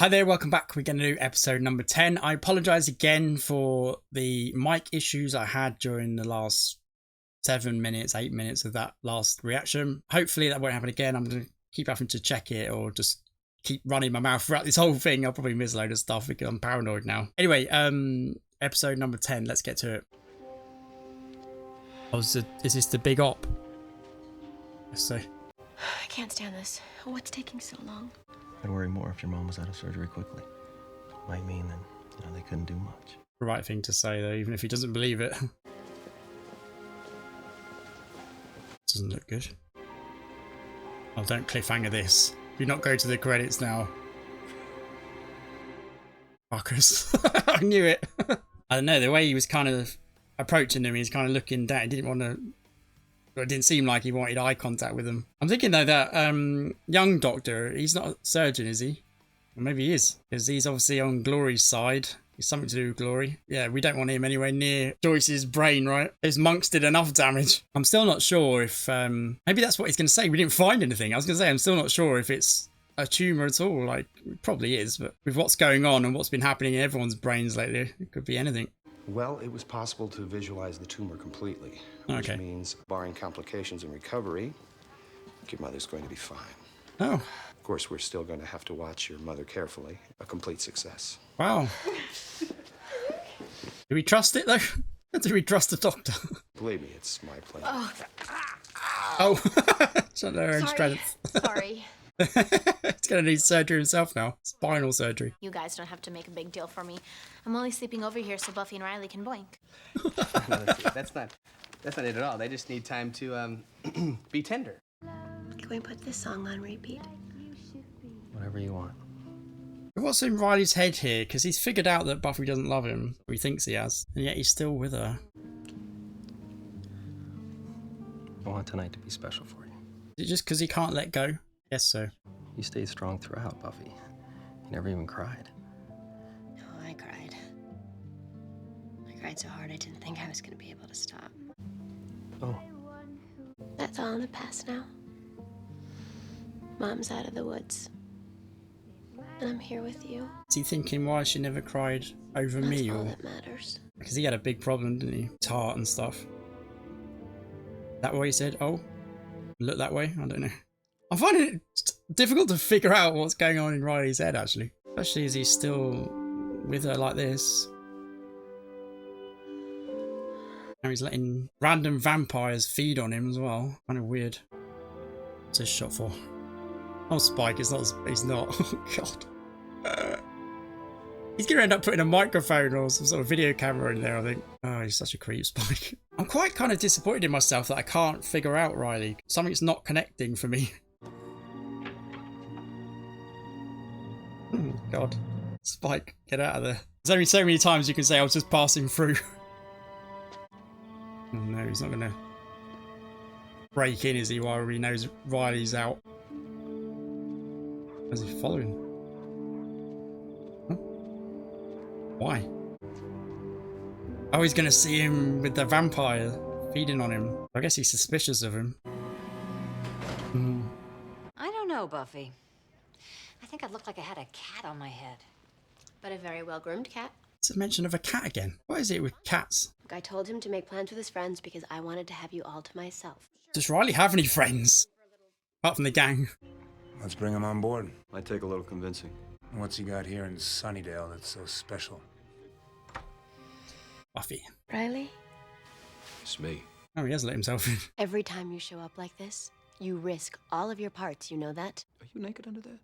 Hi there, welcome back. We're going to do episode number 10. I apologise again for the mic issues I had during the last 8 minutes of that last reaction. Hopefully that won't happen again. I'm going to keep having to check it or just keep running my mouth throughout this whole thing. I'll probably miss a load of stuff because I'm paranoid now. Anyway, episode number 10. Let's get to it. Oh, is this the big op? Let's see. I can't stand this. What's taking so long? I'd worry more if your mom was out of surgery quickly. Might mean that, they couldn't do much. The right thing to say, though, even if he doesn't believe it. Doesn't look good. Oh, don't cliffhanger this. Do not go to the credits now. Fuckers. I knew it. I don't know, the way he was kind of approaching him, he was kind of looking down. He didn't want to... It didn't seem like he wanted eye contact with him. I'm thinking, though, that young doctor, he's not a surgeon, is he? Well, maybe he is, because he's obviously on Glory's side. He's something to do with Glory. Yeah, we don't want him anywhere near Joyce's brain, right? Those monks did enough damage. I'm still not sure if... maybe that's what he's going to say. We didn't find anything. I was going to say, I'm still not sure if it's a tumour at all. Like, it probably is, but with what's going on and what's been happening in everyone's brains lately, it could be anything. Well, it was possible to visualize the tumor completely, which means, barring complications and recovery, your mother's going to be fine. Oh. Of course, we're still going to have to watch your mother carefully. A complete success. Wow. Do we trust it, though? Do we trust the doctor? Believe me, it's my plan. Oh. It's not their own strength. Sorry. He's going to need surgery himself now. Spinal surgery. You guys don't have to make a big deal for me. I'm only sleeping over here so Buffy and Riley can boink. That's not it at all. They just need time to be tender. Can we put this song on repeat? Whatever you want. What's in Riley's head here? Because he's figured out that Buffy doesn't love him. Or he thinks he has. And yet he's still with her. I want tonight to be special for you. Is it just because he can't let go? Yes, so. You stayed strong throughout, Buffy. You never even cried. No, I cried. I cried so hard I didn't think I was going to be able to stop. Oh. That's all in the past now. Mom's out of the woods. And I'm here with you. Is he thinking why she never cried over me? That's all Or that matters. because he had a big problem, didn't he? His heart and stuff. That way he said, oh, look that way? I don't know. I'm finding it difficult to figure out what's going on in Riley's head, actually. Especially as he's still with her like this. Now he's letting random vampires feed on him as well. Kind of weird. What's this shot for? Oh, Spike, he's not. Oh, God. He's going to end up putting a microphone or some sort of video camera in there, I think. Oh, he's such a creep, Spike. I'm quite kind of disappointed in myself that I can't figure out Riley. Something's not connecting for me. God. Spike, get out of there. There's only so many times you can say I was just passing through. Oh no, he's not going to break in, is he, while he knows Riley's out? Is he following? Huh? Why? Oh, he's going to see him with the vampire feeding on him. I guess he's suspicious of him. I don't know, Buffy. I think I looked like I had a cat on my head. But a very well-groomed cat. It's a mention of a cat again. What is it with cats? I told him to make plans with his friends because I wanted to have you all to myself. Does Riley have any friends? Apart from the gang. Let's bring him on board. Might take a little convincing. What's he got here in Sunnydale that's so special? Buffy. Riley? It's me. Oh, he has let himself in. Every time you show up like this, you risk all of your parts, you know that? Are you naked under there?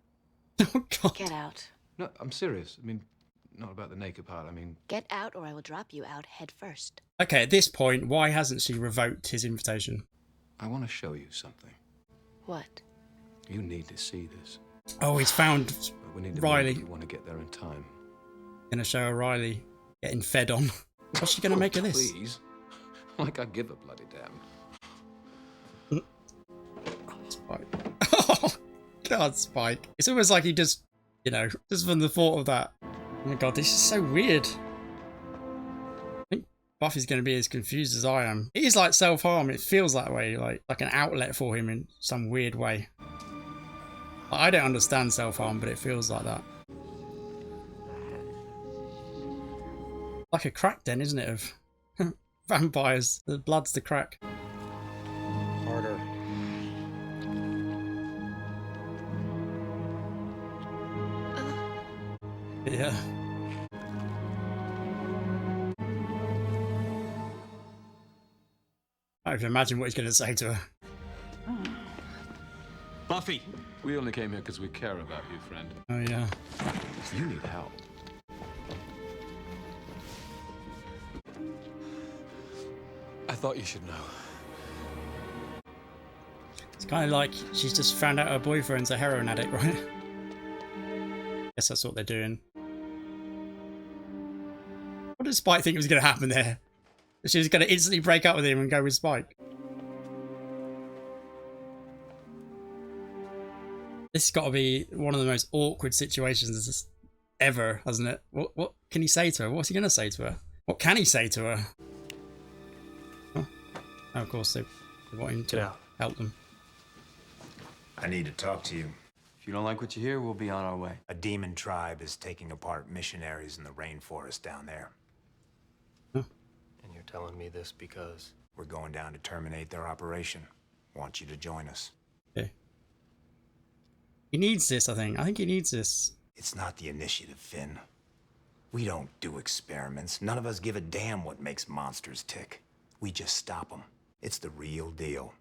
Oh, God. Get out. No, I'm serious. I mean, not about the naked part. I mean... Get out or I will drop you out head first. Okay, at this point, why hasn't she revoked his invitation? I want to show you something. What? You need to see this. Oh, he's found But we need to Riley. You want to get there in time. Gonna show her Riley getting fed on. What's she gonna make of this? Please. Like I give a bloody damn. Spike. Oh, God, Spike. It's almost like he just, just from the thought of that. Oh my God, this is so weird. I think Buffy's going to be as confused as I am. It is like self-harm. It feels that way, like an outlet for him in some weird way. I don't understand self-harm, but it feels like that. Like a crack den, isn't it, of vampires? The blood's the crack. Harder. Yeah. I can imagine what he's going to say to her. Buffy! We only came here because we care about you, friend. Oh, yeah. You need help. I thought you should know. It's kind of like she's just found out her boyfriend's a heroin addict, right? Guess that's what they're doing. What did Spike think was going to happen there? She was going to instantly break up with him and go with Spike. This has got to be one of the most awkward situations ever, hasn't it? What can he say to her? What's he going to say to her? What can he say to her? Oh, of course, they want him to help them. I need to talk to you. If you don't like what you hear, we'll be on our way. A demon tribe is taking apart missionaries in the rainforest down there. And you're telling me this because... We're going down to terminate their operation. Want you to join us. Okay. He needs this, I think. I think he needs this. It's not the initiative, Finn. We don't do experiments. None of us give a damn what makes monsters tick. We just stop them. It's the real deal.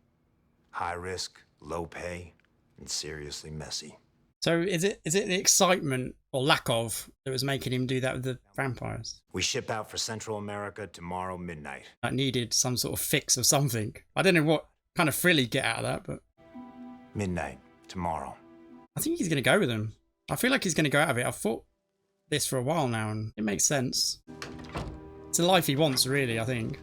High risk, low pay, and seriously messy. So is it the excitement or lack of that was making him do that with the vampires? We ship out for Central America tomorrow midnight. That needed some sort of fix of something. I don't know what kind of thrill he'd get out of that, but... Midnight, tomorrow. I think he's going to go with them. I feel like he's going to go out of it. I've thought this for a while now, and it makes sense. It's the life he wants, really, I think.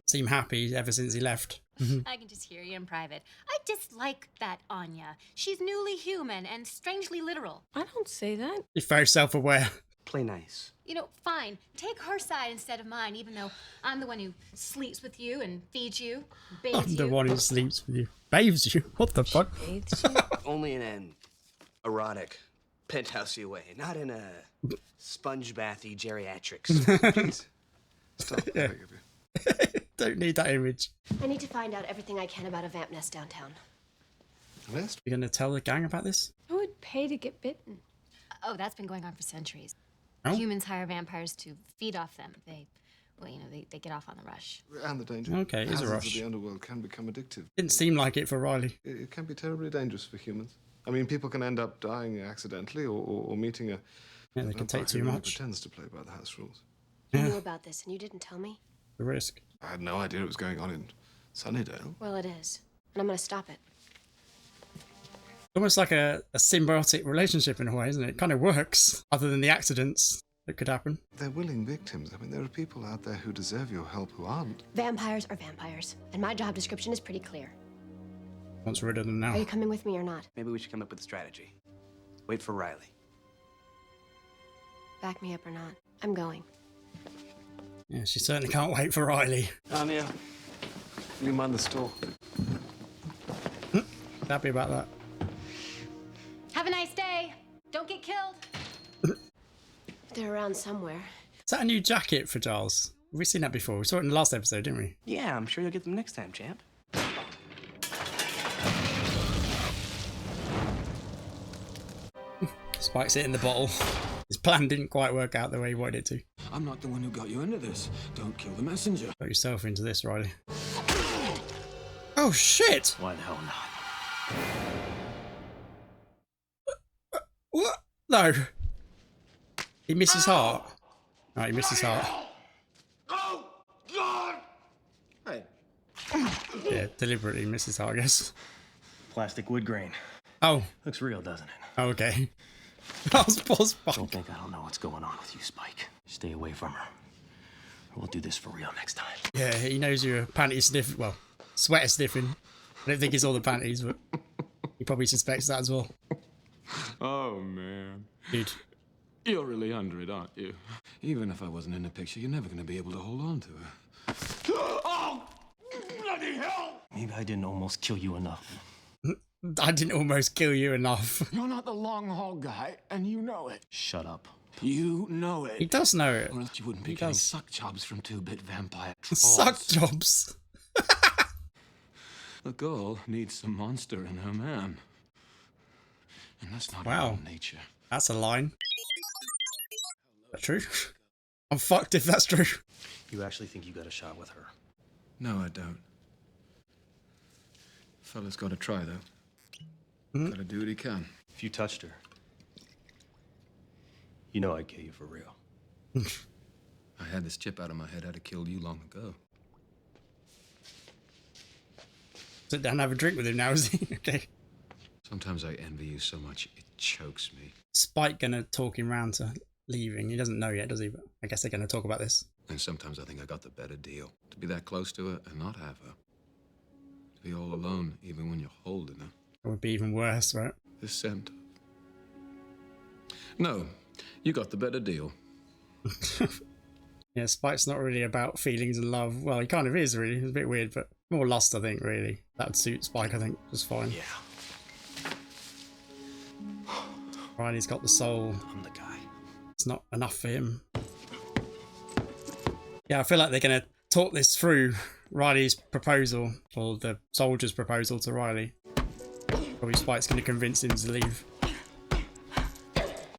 Seem happy ever since he left. I can just hear you in private. I dislike that Anya. She's newly human and strangely literal. I don't say that. He's very self-aware. Play nice. You know, fine. Take her side instead of mine, even though I'm the one who sleeps with you and feeds you, bathes I'm the you. one who sleeps with you. Bathes you? What the fuck? Bathes you? Only in an erotic, penthousey way, not in a sponge bathy geriatrics. Please. Stop. I beg of you. Don't need that image. I need to find out everything I can about a vamp nest downtown. Nest? You're going to tell the gang about this? Who would pay to get bitten? Oh, that's been going on for centuries. Oh. Humans hire vampires to feed off them. They get off on the rush. And the danger. Okay, it is a Hazards rush. of the underworld can become addictive. Didn't seem like it for Riley. It can be terribly dangerous for humans. I mean, people can end up dying accidentally or meeting a... Yeah, they can take vampire too who much. pretends to play by the house rules. You Yeah. knew about this and you didn't tell me? The risk. I had no idea it was going on in Sunnydale. Well, it is. And I'm going to stop it. Almost like a symbiotic relationship in a way, isn't it? It kind of works, other than the accidents that could happen. They're willing victims. I mean, there are people out there who deserve your help who aren't. Vampires are vampires. And my job description is pretty clear. Wants rid of them now. Are you coming with me or not? Maybe we should come up with a strategy. Wait for Riley. Back me up or not. I'm going. Yeah, she certainly can't wait for Riley. Anya, you mind the store? Happy about that. Have a nice day. Don't get killed. They're around somewhere. Is that a new jacket for Giles? Have we seen that before? We saw it in the last episode, didn't we? Yeah, I'm sure you'll get them next time, champ. Spike's it in the bottle. His plan didn't quite work out the way he wanted it to. I'm not the one who got you into this. Don't kill the messenger. Got yourself into this, Riley. Oh, shit! Why the hell not? What? No. He missed his heart. Right, he missed his heart. Oh, God! Hey. Yeah, deliberately missed his heart, I guess. Plastic wood grain. Oh. Looks real, doesn't it? Oh, okay. That was poor Spike. Don't think I don't know what's going on with you, Spike. Stay away from her. We'll do this for real next time. Yeah, he knows you're a panty sniff. Well, sweater sniffing. I don't think it's all the panties, but he probably suspects that as well. Oh, man. Dude. You're really under it, aren't you? Even if I wasn't in the picture, you're never going to be able to hold on to her. Oh! Bloody hell! Maybe I didn't almost kill you enough. I didn't almost kill you enough. You're not the long haul guy, and you know it. Shut up. You know it. He does know it. Or else you wouldn't be He getting does. suck jobs from two-bit vampire trolls. Suck jobs. The girl needs some monster in her man. And that's not Wow. in nature. That's a line. Is that true? I'm fucked if that's true. You actually think you got a shot with her? No, I don't. Fella's got to try, though. Gotta do what he can. If you touched her, you know I'd kill you for real. I had this chip out of my head. I'd have killed you long ago. Sit down and have a drink with him now, is he? Okay. Sometimes I envy you so much, it chokes me. Spike gonna talk him round to leaving. He doesn't know yet, does he? But I guess they're gonna talk about this. And sometimes I think I got the better deal. To be that close to her and not have her. To be all alone, even when you're holding her. It would be even worse, right? The scent. No, you got the better deal. Yeah, Spike's not really about feelings and love. Well, he kind of is, really. It's a bit weird, but more lust, I think, really. That would suit Spike, I think, just fine. Yeah, Riley's got the soul. I'm the guy. It's not enough for him. Yeah, I feel like they're going to talk this through, Riley's proposal, or the soldier's proposal to Riley. Probably Spike's going to convince him to leave.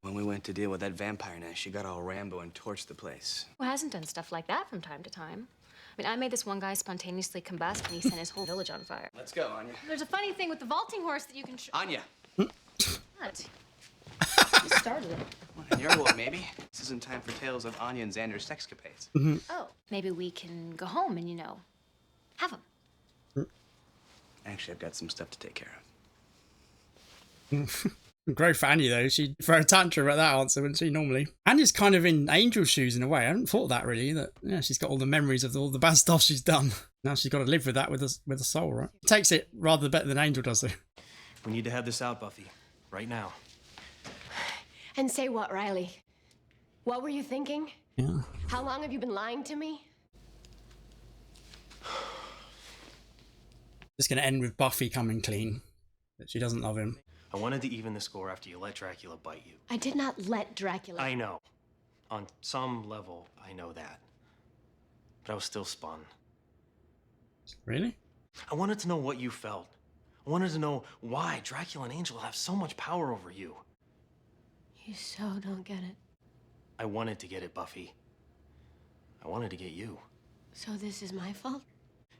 When we went to deal with that vampire nest, she got all Rambo and torched the place. Who hasn't done stuff like that from time to time? I mean, I made this one guy spontaneously combust and he set his whole village on fire. Let's go, Anya. There's a funny thing with the vaulting horse that you can. Anya! What? You started it. Well, in your world, maybe. This isn't time for tales of Anya and Xander's sexcapades. Oh, maybe we can go home and, you know, have them. Actually, I've got some stuff to take care of. Great for Anya, though. She'd throw a tantrum at that answer, wouldn't she, normally? Anya's kind of in Angel's shoes in a way. I hadn't thought of that, really. That, yeah, she's got all the memories of all the bad stuff she's done. Now she's got to live with that with a soul, right? Takes it rather better than Angel does, though. We need to have this out, Buffy. Right now. And say what, Riley? What were you thinking? Yeah. How long have you been lying to me? Just going to end with Buffy coming clean. That she doesn't love him. I wanted to even the score after you let Dracula bite you. I did not let Dracula. I know. On some level, I know that. But I was still spun. Really? I wanted to know what you felt. I wanted to know why Dracula and Angel have so much power over you. You so don't get it. I wanted to get it, Buffy. I wanted to get you. So this is my fault?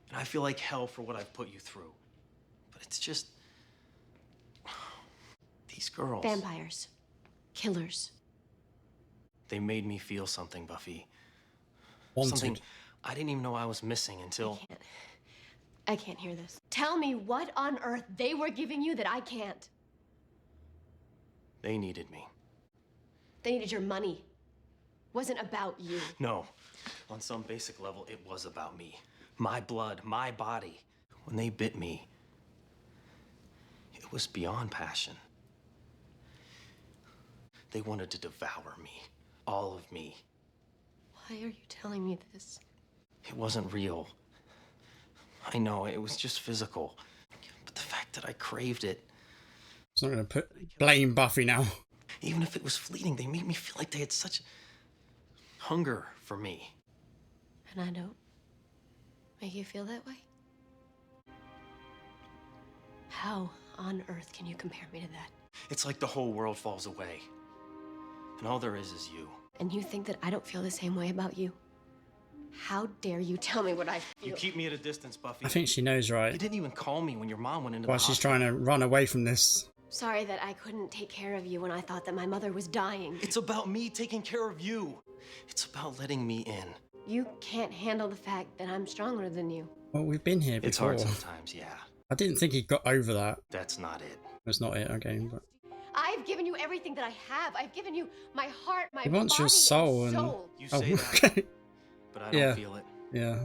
And I feel like hell for what I've put you through. But it's just... these girls. Vampires. Killers. They made me feel something, Buffy. Wanted. Something I didn't even know I was missing until... I can't hear this. Tell me what on earth they were giving you that I can't. They needed me. They needed your money. Wasn't about you. No. On some basic level, it was about me. My blood, my body. When they bit me, it was beyond passion. They wanted to devour me. All of me. Why are you telling me this? It wasn't real. I know, it was just physical. But the fact that I craved it... It's not going to blame Buffy now. Even if it was fleeting, they made me feel like they had such hunger for me. And I don't make you feel that way? How on earth can you compare me to that? It's like the whole world falls away. And all there is you. And you think that I don't feel the same way about you? How dare you tell me what I feel? You keep me at a distance, Buffy. I think she knows, right? You didn't even call me when your mom went into While the she's hospital. trying to run away from this. Sorry that I couldn't take care of you when I thought that my mother was dying. It's about me taking care of you. It's about letting me in. You can't handle the fact that I'm stronger than you. Well, we've been here before. It's hard sometimes, yeah. I didn't think he got over that. That's not it. That's not it, okay. But I've given you everything that I have. I've given you my heart, my he wants body your soul and... soul. You Oh, say that, okay. but I don't feel it. Yeah.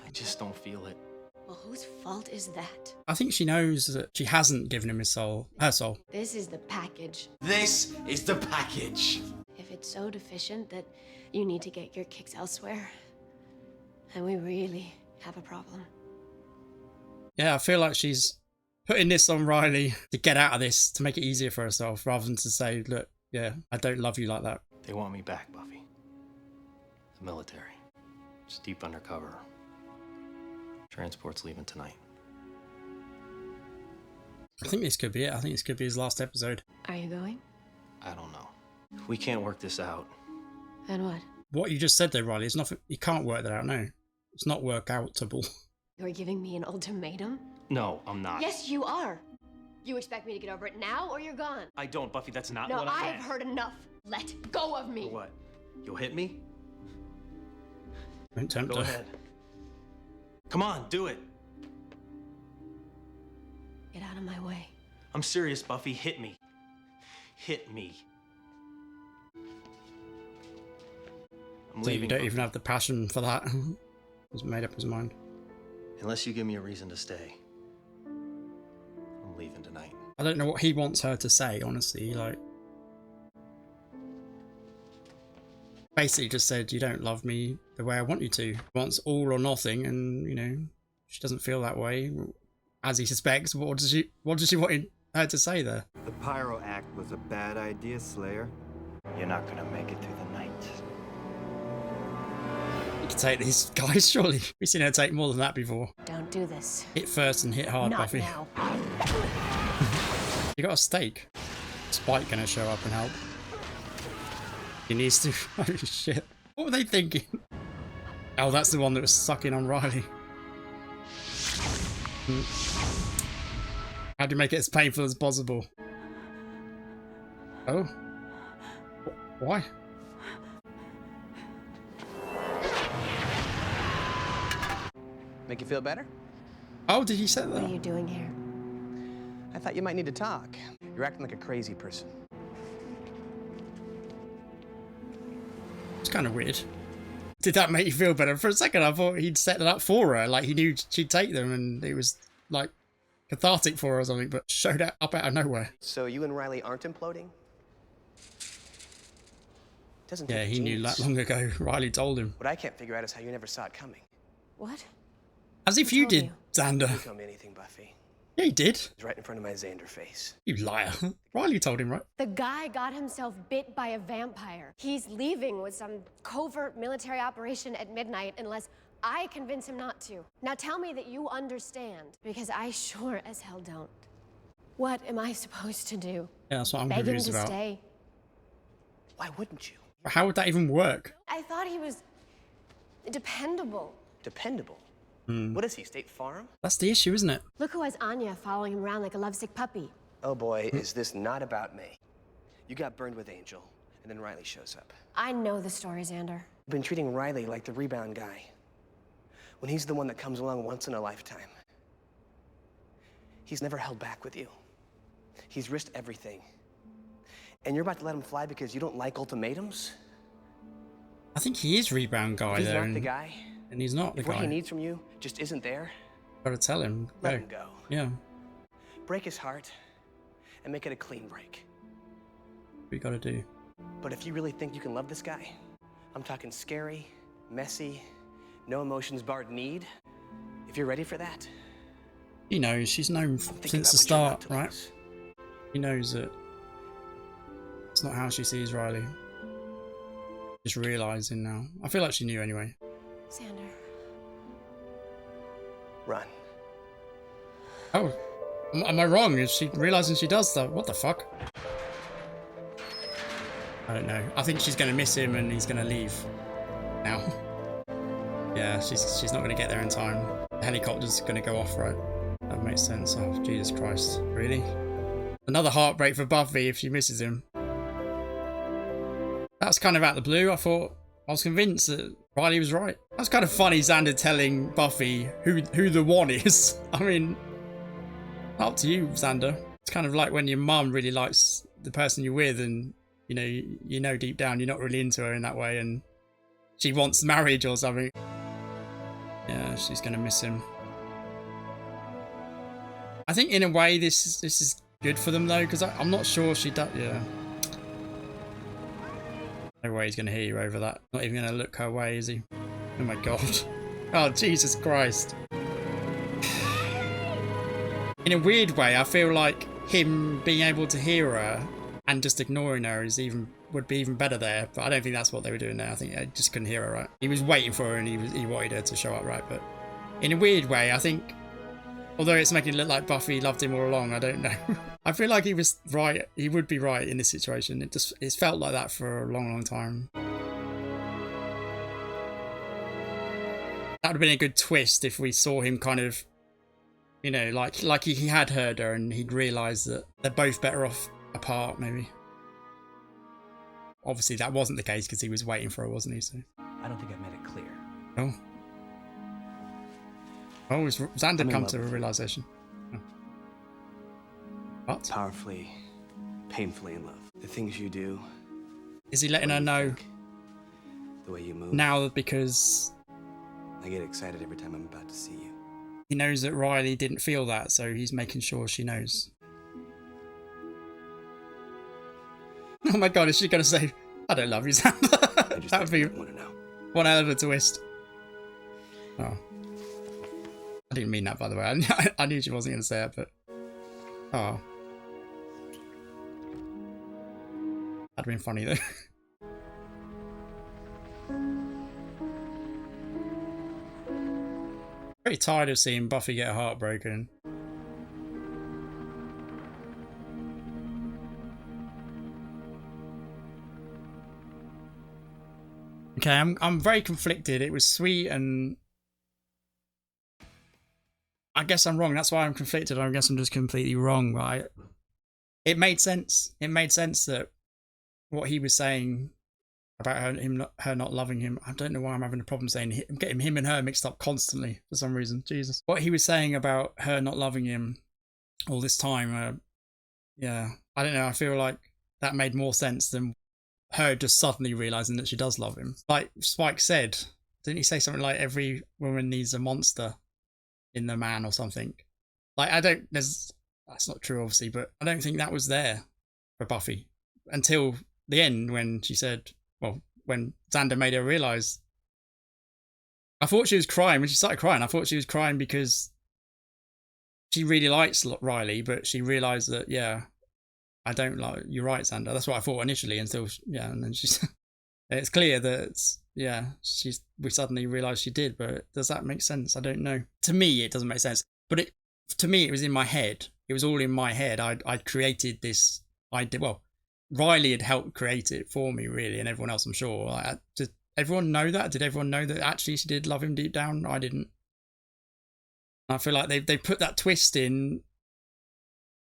I just don't feel it. Well, whose fault is that? I think she knows that she hasn't given him his soul. Her soul. This is the package. This is the package. If it's so deficient that you need to get your kicks elsewhere, then we really have a problem. Yeah, I feel like she's putting this on Riley to get out of this, to make it easier for herself, rather than to say, look, yeah, I don't love you like that. They want me back, Buffy. The military. Just deep undercover. Transport's leaving tonight. I think this could be it. I think this could be his last episode. Are you going? I don't know. If we can't work this out. And what? What you just said there, Riley, is nothing. You can't work that out, no. It's not workoutable. You're giving me an ultimatum? No, I'm not. Yes, you are. You expect me to get over it now or you're gone? I don't, Buffy. That's not No, what I I've heard enough. Let go of me. For what? You'll hit me? Don't tempt Go her. ahead. Come on, do it. Get out of my way. I'm serious, Buffy. Hit me. Hit me. I'm So you leaving. don't Buffy. even have the passion for that. He's made up his mind. Unless you give me a reason to stay. I'm leaving tonight. I don't know what he wants her to say, honestly. Like, basically just said, you don't love me the way I want you to. He wants all or nothing, and, you know, she doesn't feel that way. As he suspects, what does she want her to say there? The pyro act was a bad idea, Slayer. You're not gonna make it through the night. You can take these guys, surely. We've seen her take more than that before. Don't do this. Hit first and hit hard, Not Buffy. now. You got a stake. Spike gonna show up and help. He needs to. Holy shit. What were they thinking? Oh, that's the one that was sucking on Riley. How do you make it as painful as possible? Oh. Why? Make you feel better? Oh, did he say What are that? you doing here? I thought you might need to talk. You're acting like a crazy person. It's kind of weird. Did that make you feel better? For a second, I thought he'd set it up for her. Like, he knew she'd take them and it was, like, cathartic for her or something, but showed up out of nowhere. So you and Riley aren't imploding? Doesn't Yeah, take he knew genius. that long ago. Riley told him. What I can't figure out is how you never saw it coming. What? As if Who you told did, you? You Xander. didn't tell me anything, Buffy. Yeah, he did. It was right in front of my Xander face. You liar. Riley told him, right? The guy got himself bit by a vampire. He's leaving with some covert military operation at midnight unless I convince him not to. Now tell me that you understand, because I sure as hell don't. What am I supposed to do? Yeah, that's what I'm Beg him confused to about. stay? Why wouldn't you? How would that even work? I thought he was dependable. Dependable. What is he, State Farm? That's the issue, isn't it? Look who has Anya following him around like a lovesick puppy. Oh boy, is this not about me. You got burned with Angel, and then Riley shows up. I know the story, Xander. You've been treating Riley like the rebound guy, when he's the one that comes along once in a lifetime. He's never held back with you. He's risked everything. And you're about to let him fly because you don't like ultimatums? I think he is rebound guy If he's there. not the And, guy, and he's not the if what he guy. needs from you just isn't there, Gotta tell him. let Go. him go. Yeah, Break his heart and make it a clean break. we gotta do. But if you really think you can love this guy, I'm talking scary, messy, no emotions barred need. If you're ready for that, He knows. She's known think since the about what you're about start, to right? lose. He knows that it's not how she sees Riley. Just realizing now. I feel like she knew anyway. Xander. Run. Oh, am I wrong? Is she realizing she does stuff? What the fuck? I don't know. I think she's gonna miss him and he's gonna leave now. Yeah, she's not gonna get there in time. The helicopter's gonna go off, right? That makes sense. Oh, Jesus Christ. Really? Another heartbreak for Buffy if she misses him. That was kind of out of the blue. I was convinced that Riley was right. That was kind of funny, Xander telling Buffy who the one is. I mean, up to you, Xander. It's kind of like when your mum really likes the person you're with and, you know deep down you're not really into her in that way and she wants marriage or something. Yeah, she's going to miss him. I think in a way this is good for them though, because I'm not sure she does. Yeah. No way he's going to hear you over that. Not even going to look her way, is he? Oh my god. Oh, Jesus Christ. In a weird way, I feel like him being able to hear her and just ignoring her would be even better there. But I don't think that's what they were doing there. I think I just couldn't hear her right. He was waiting for her and he wanted her to show up right. But in a weird way, I think, although it's making it look like Buffy loved him all along, I don't know. I feel like he was right. He would be right in this situation. It's felt like that for a long, long time. That would have been a good twist if we saw him kind of, you know, like he had heard her and he'd realised that they're both better off apart, maybe. Obviously, that wasn't the case because he was waiting for her, wasn't he? So. I don't think I've made it clear. Oh. Oh, has Xander come to a realisation? Oh. What? Powerfully, painfully in love. The things you do. Is he letting her know think, the way you move? now because I get excited every time I'm about to see you. He knows that Riley didn't feel that, so he's making sure she knows. Oh my god, is she going to say, I don't love you, Xander? That would be one hell of a twist. Oh. I didn't mean that, by the way. I knew she wasn't going to say it, but... Oh. That'd have been funny, though. Very tired of seeing Buffy get her heart broken. Okay, I'm very conflicted. It was sweet and I guess I'm wrong. That's why I'm conflicted. I guess I'm just completely wrong. Right? It made sense. It made sense that what he was saying about her not loving him. I don't know why I'm having a problem saying I'm getting him and her mixed up constantly for some reason. Jesus. What he was saying about her not loving him all this time. Yeah, I don't know. I feel like that made more sense than her just suddenly realizing that she does love him. Like Spike said, didn't he say something like every woman needs a monster in the man or something? Like that's not true obviously, but I don't think that was there for Buffy until the end when she said, well, when Xander made her realize. I thought she was crying when she started crying. I thought she was crying because she really likes Riley, but she realized that, yeah, I don't like, you're right, Xander. That's what I thought initially until, yeah, and then she's, it's clear that, yeah, we suddenly realized she did, but does that make sense? I don't know. To me, it doesn't make sense, but to me, it was in my head. It was all in my head. I'd created this idea. Well, Riley had helped create it for me, really, and everyone else, I'm sure. Did everyone know that? Did everyone know that actually she did love him deep down? I didn't. I feel like they put that twist in,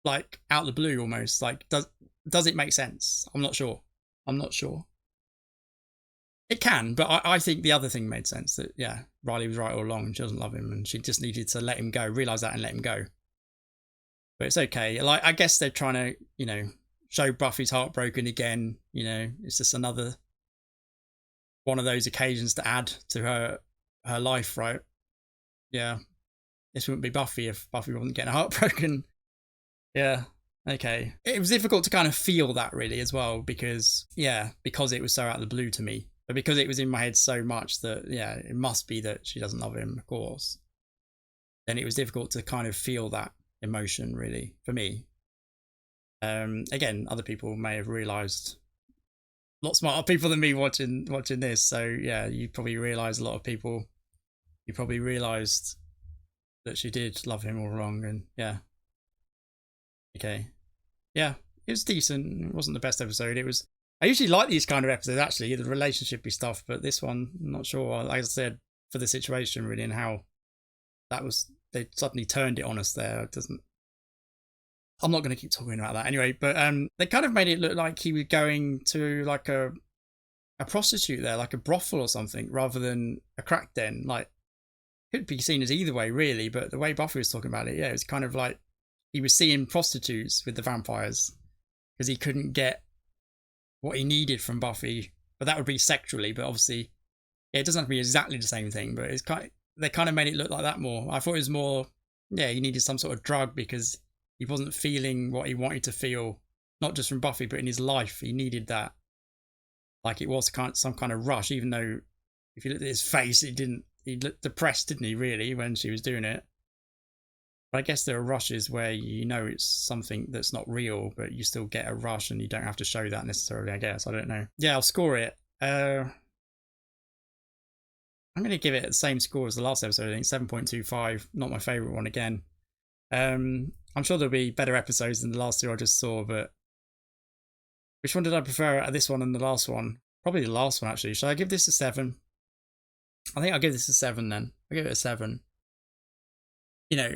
like, out of the blue almost. Like, does it make sense? I'm not sure. It can, but I think the other thing made sense, that, yeah, Riley was right all along and she doesn't love him and she just needed to let him go, realise that and let him go. But it's okay. Like, I guess they're trying to, you know, show Buffy's heartbroken again. You know, it's just another one of those occasions to add to her life, right? Yeah. This wouldn't be Buffy if Buffy wasn't getting heartbroken. Yeah. Okay. It was difficult to kind of feel that really as well because it was so out of the blue to me. But because it was in my head so much that, yeah, it must be that she doesn't love him, of course. Then it was difficult to kind of feel that emotion really for me. Again, other people may have realised, a lot smarter people than me watching this. So yeah, you probably realise a lot of people, you probably realised that she did love him all along, and yeah. Okay. Yeah, it was decent. It wasn't the best episode. It was. I usually like these kind of episodes, actually, the relationshipy stuff, but this one, I'm not sure. Like I said, for the situation really, and how that was, they suddenly turned it on us there. It doesn't. I'm not going to keep talking about that anyway, but they kind of made it look like he was going to like a prostitute there, like a brothel or something, rather than a crack den. Like, could be seen as either way, really, but the way Buffy was talking about it, yeah, it was kind of like he was seeing prostitutes with the vampires because he couldn't get what he needed from Buffy, but that would be sexually, but obviously, yeah, it doesn't have to be exactly the same thing, but it's they kind of made it look like that more. I thought it was more, yeah, he needed some sort of drug because he wasn't feeling what he wanted to feel, not just from Buffy, but in his life. He needed that. Like it was some kind of rush, even though if you looked at his face, he looked depressed, didn't he, really, when she was doing it? But I guess there are rushes where you know it's something that's not real, but you still get a rush and you don't have to show that necessarily, I guess. I don't know. Yeah, I'll score it. I'm going to give it the same score as the last episode, I think, 7.25. Not my favourite one again. I'm sure there'll be better episodes than the last two I just saw, but which one did I prefer out of this one and the last one? Probably the last one, actually. Should I give this a 7? I think I'll give this a 7 then. I'll give it a 7. You know,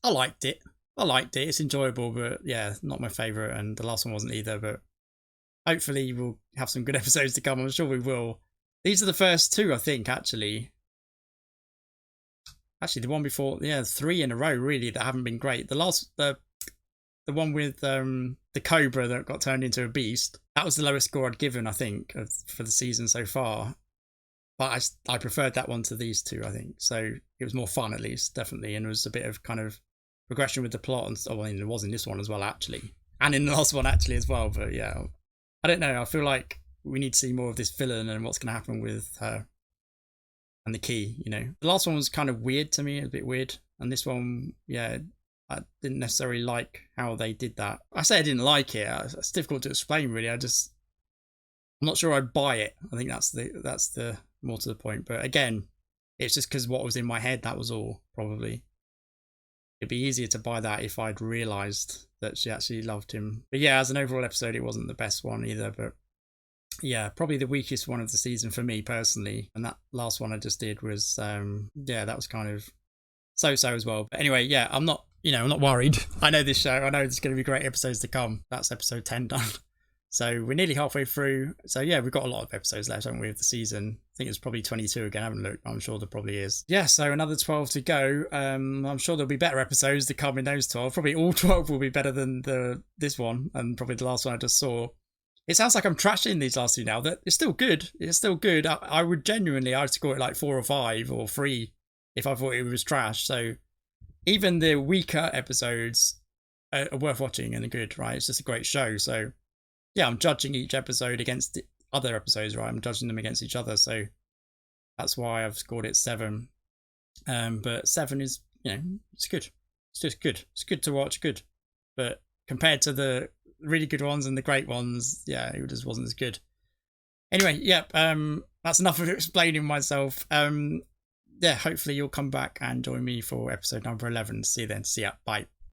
I liked it. It's enjoyable, but yeah, not my favourite, and the last one wasn't either, but hopefully we'll have some good episodes to come. I'm sure we will. These are the first two, I think, actually. Actually, the one before, yeah, 3 in a row, really, that haven't been great. The one with the Cobra that got turned into a beast, that was the lowest score I'd given, I think, for the season so far. But I preferred that one to these two, I think. So it was more fun, at least, definitely, and there was a bit of kind of progression with the plot, and well, it was in this one as well, actually, and in the last one, actually, as well. But yeah, I don't know. I feel like we need to see more of this villain and what's going to happen with her and the key. You know, the last one was kind of weird to me, a bit weird, and this one, yeah, I didn't necessarily like how they did that. I say I didn't like it. It's difficult to explain, really. I'm not sure I'd buy it. I think that's the more to the point. But again, it's just because what was in my head, that was all, probably. It'd be easier to buy that if I'd realised that she actually loved him. But yeah, as an overall episode, it wasn't the best one either. But yeah, probably the weakest one of the season for me personally. And that last one I just did was, yeah, that was kind of so-so as well. But anyway, yeah, I'm not worried. I know this show. I know there's going to be great episodes to come. That's episode 10 done. So we're nearly halfway through. So yeah, we've got a lot of episodes left, haven't we, of the season? I think it's probably 22 again. I haven't looked. I'm sure there probably is. Yeah, so another 12 to go. I'm sure there'll be better episodes to come in those 12. Probably all 12 will be better than this one, and probably the last one I just saw. It sounds like I'm trashing these last two now. That it's still good. It's still good. I would genuinely, I'd score it like 4 or 5 or 3 if I thought it was trash. So even the weaker episodes are worth watching and are good, right? It's just a great show. So yeah, I'm judging each episode against the other episodes, right? I'm judging them against each other, so that's why I've scored it 7. But 7 is, it's good. It's just good. It's good to watch, good. But compared to the really good ones and the great ones, yeah, it just wasn't as good. Anyway, yeah, that's enough of explaining myself. Yeah, hopefully you'll come back and join me for episode number 11. See you then. See ya. Bye.